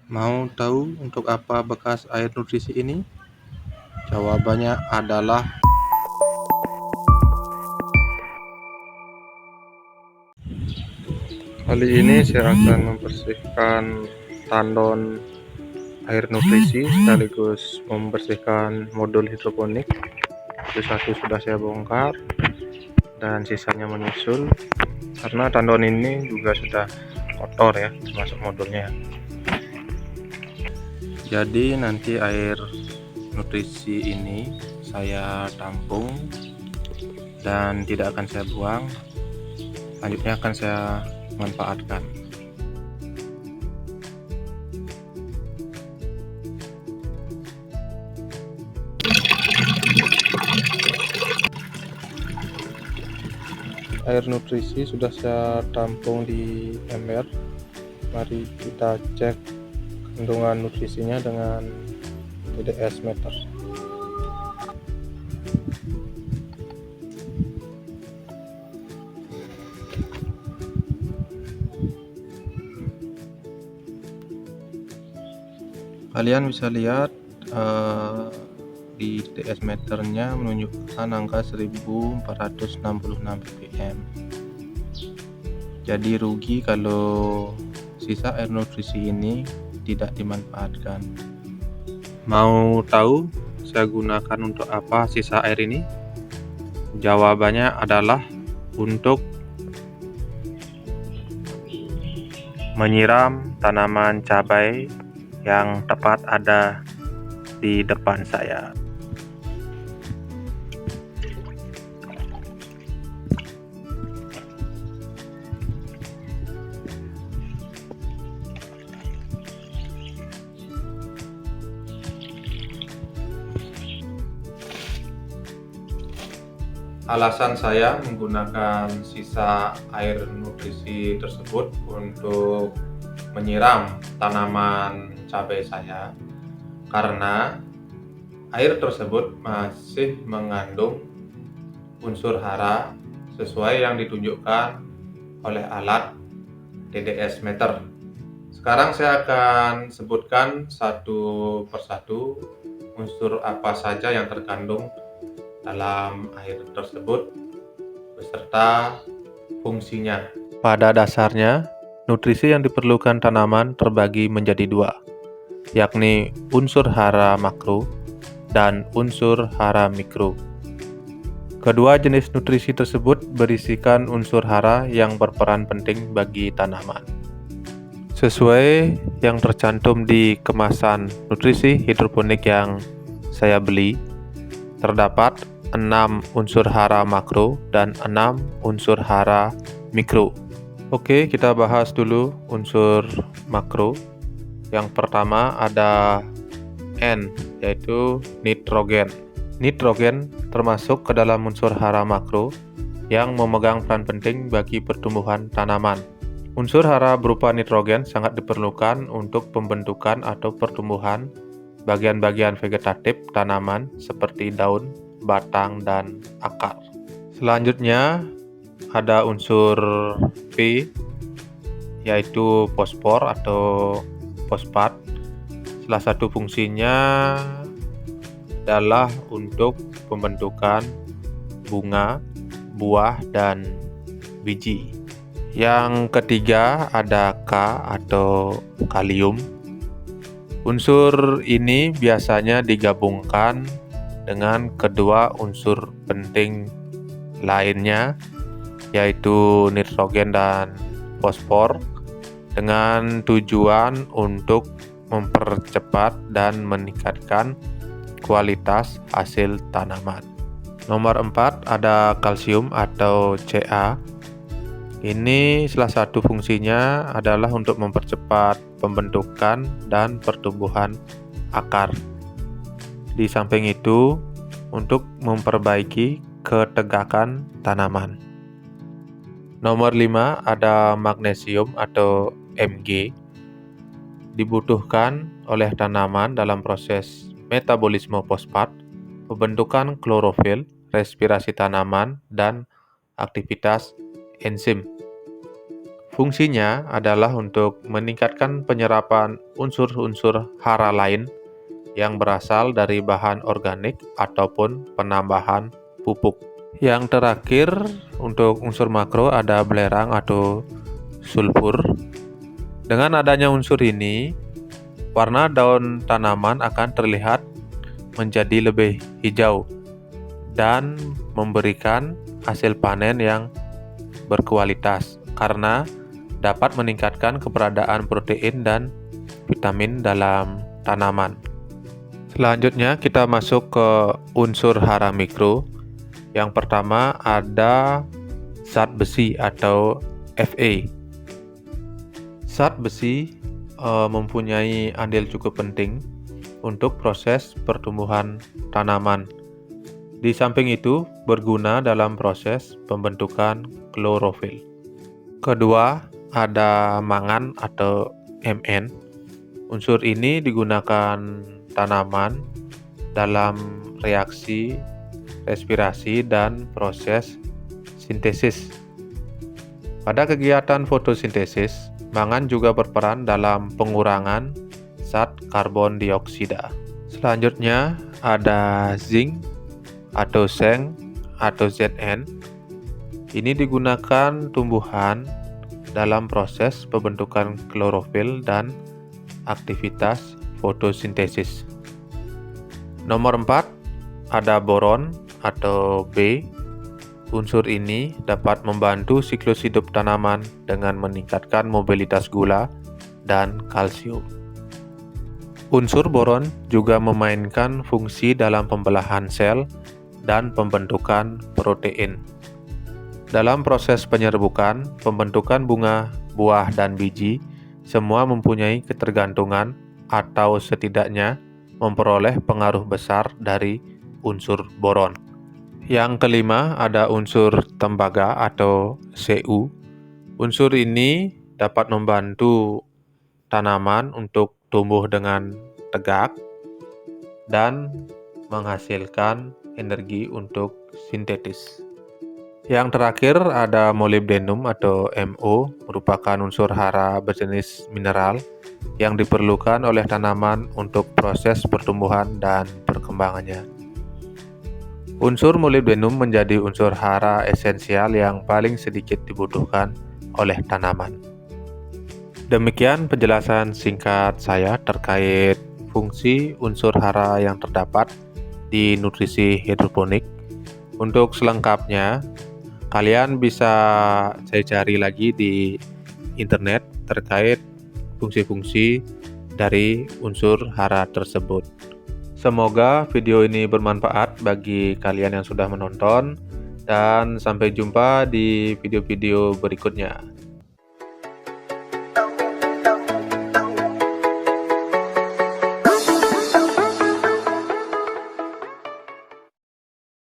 Mau tahu untuk apa bekas air nutrisi ini? Jawabannya adalah kali ini saya akan membersihkan tandon air nutrisi sekaligus membersihkan modul hidroponik. Satu sudah saya bongkar dan sisanya menyusul karena tandon ini juga sudah kotor ya, termasuk modulnya. Jadi nanti air nutrisi ini saya tampung dan tidak akan saya buang, selanjutnya akan saya manfaatkan. Air nutrisi sudah saya tampung di ember. Mari kita cek kandungan nutrisinya dengan TDS meter. Kalian bisa lihat di TDS meternya menunjukkan angka 1466 ppm. Jadi rugi kalau sisa air nutrisi ini tidak dimanfaatkan. Mau tahu saya gunakan untuk apa sisa air ini? Jawabannya adalah untuk menyiram tanaman cabai yang tepat ada di depan saya. Alasan saya menggunakan sisa air nutrisi tersebut untuk menyiram tanaman cabai saya karena air tersebut masih mengandung unsur hara sesuai yang ditunjukkan oleh alat TDS meter. Sekarang saya akan sebutkan satu persatu unsur apa saja yang terkandung dalam air tersebut beserta fungsinya. Pada dasarnya, nutrisi yang diperlukan tanaman terbagi menjadi dua, yakni unsur hara makro dan unsur hara mikro. Kedua jenis nutrisi tersebut berisikan unsur hara yang berperan penting bagi tanaman. Sesuai yang tercantum di kemasan nutrisi hidroponik yang saya beli, terdapat 6 unsur hara makro dan 6 unsur hara mikro. Oke, kita bahas dulu unsur makro. Yang pertama ada N, yaitu nitrogen. Nitrogen termasuk ke dalam unsur hara makro yang memegang peran penting bagi pertumbuhan tanaman. Unsur hara berupa nitrogen sangat diperlukan untuk pembentukan atau pertumbuhan bagian-bagian vegetatif tanaman seperti daun, batang, dan akar. Selanjutnya ada unsur P, yaitu fosfor atau fosfat. Salah satu fungsinya adalah untuk pembentukan bunga, buah, dan biji. Yang ketiga ada K atau kalium. Unsur ini biasanya digabungkan dengan kedua unsur penting lainnya, yaitu nitrogen dan fosfor, dengan tujuan untuk mempercepat dan meningkatkan kualitas hasil tanaman. Nomor 4 ada kalsium atau Ca. Ini salah satu fungsinya adalah untuk mempercepat pembentukan dan pertumbuhan akar. Di samping itu, untuk memperbaiki ketegakan tanaman. Nomor 5 ada magnesium atau Mg. Dibutuhkan oleh tanaman dalam proses metabolisme fosfat, pembentukan klorofil, respirasi tanaman, dan aktivitas enzim. Fungsinya adalah untuk meningkatkan penyerapan unsur-unsur hara lain yang berasal dari bahan organik ataupun penambahan pupuk. Yang terakhir, untuk unsur makro ada belerang atau sulfur. Dengan adanya unsur ini, warna daun tanaman akan terlihat menjadi lebih hijau dan memberikan hasil panen yang berkualitas karena dapat meningkatkan keberadaan protein dan vitamin dalam tanaman. Selanjutnya kita masuk ke unsur hara mikro. Yang pertama ada zat besi atau Fe. Zat besi mempunyai andil cukup penting untuk proses pertumbuhan tanaman. Di samping itu, berguna dalam proses pembentukan klorofil. Kedua, ada mangan atau Mn. Unsur ini digunakan tanaman dalam reaksi respirasi dan proses sintesis. Pada kegiatan fotosintesis, mangan juga berperan dalam pengurangan zat karbon dioksida. Selanjutnya ada zinc atau seng atau Zn. Ini digunakan tumbuhan dalam proses pembentukan klorofil dan aktivitas fotosintesis. Nomor 4 ada boron atau B. Unsur ini dapat membantu siklus hidup tanaman dengan meningkatkan mobilitas gula dan kalsium. Unsur boron juga memainkan fungsi dalam pembelahan sel dan pembentukan protein. Dalam proses penyerbukan, pembentukan bunga, buah, dan biji, semua mempunyai ketergantungan atau setidaknya memperoleh pengaruh besar dari unsur boron. Yang kelima ada unsur tembaga atau Cu. Unsur ini dapat membantu tanaman untuk tumbuh dengan tegak dan menghasilkan energi untuk sintetis. Yang terakhir ada molybdenum atau Mo, merupakan unsur hara berjenis mineral yang diperlukan oleh tanaman untuk proses pertumbuhan dan perkembangannya. Unsur molybdenum menjadi unsur hara esensial yang paling sedikit dibutuhkan oleh tanaman. Demikian penjelasan singkat saya terkait fungsi unsur hara yang terdapat di nutrisi hidroponik. Untuk selengkapnya, kalian bisa saya cari lagi di internet terkait fungsi-fungsi dari unsur hara tersebut. Semoga video ini bermanfaat bagi kalian yang sudah menonton, dan sampai jumpa di video-video berikutnya.